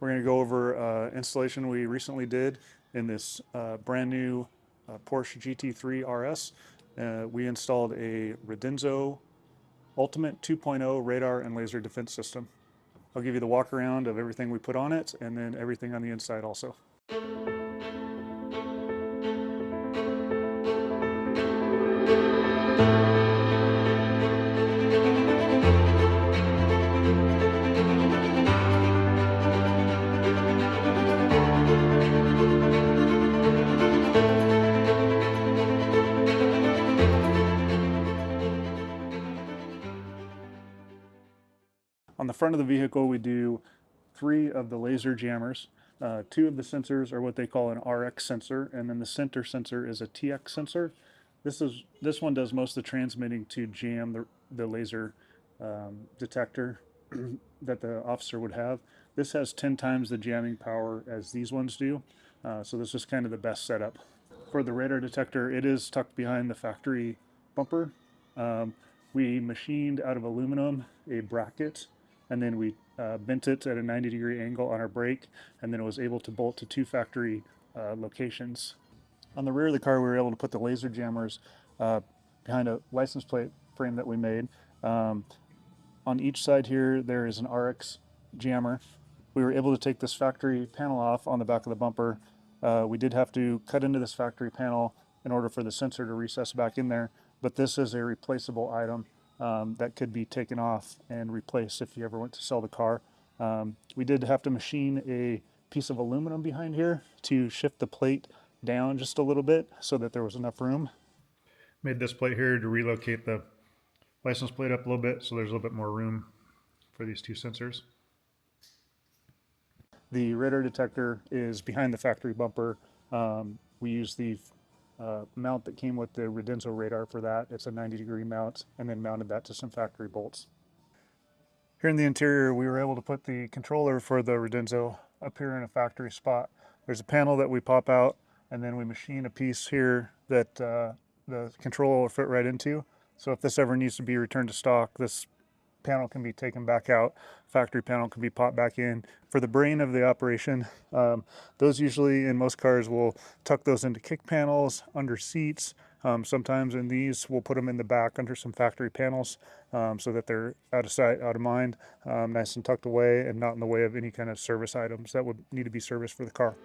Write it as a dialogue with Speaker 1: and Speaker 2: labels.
Speaker 1: We're going to go over installation we recently did in this brand new Porsche GT3RS. We installed a Redenzo Ultimate 2.0 radar and laser defense system. I'll give you the walk around of everything we put on it and then everything on the inside also. On the front of the vehicle, we do 3 of the laser jammers. 2 of the sensors are what they call an RX sensor, and then the center sensor is a TX sensor. This one does most of the transmitting to jam the laser detector that the officer would have. This has 10 times the jamming power as these ones do, so this is kind of the best setup. For the radar detector, it is tucked behind the factory bumper. We machined out of aluminum a bracket, and then we bent it at a 90-degree angle on our brake, and then it was able to bolt to 2 factory locations. On the rear of the car, we were able to put the laser jammers behind a license plate frame that we made. On each side here, there is an RX jammer. We were able to take this factory panel off on the back of the bumper. We did have to cut into this factory panel in order for the sensor to recess back in there, but this is a replaceable item that could be taken off and replaced if you ever went to sell the car. We did have to machine a piece of aluminum behind here to shift the plate down just a little bit so that there was enough room. Made this plate here to relocate the license plate up a little bit so there's a little bit more room for these 2 sensors. The radar detector is behind the factory bumper. We use the mount that came with the Redenzo radar for that. It's a 90-degree mount, and then mounted that to some factory bolts. Here in the interior, we were able to put the controller for the Redenzo up here in a factory spot. There's a panel that we pop out, and then we machine a piece here that the controller will fit right into. So if this ever needs to be returned to stock, this panel can be taken back out, factory panel can be popped back in. For the brain of the operation, those usually in most cars will tuck those into kick panels, under seats. Sometimes in these we'll put them in the back under some factory panels so that they're out of sight, out of mind, nice and tucked away and not in the way of any kind of service items that would need to be serviced for the car.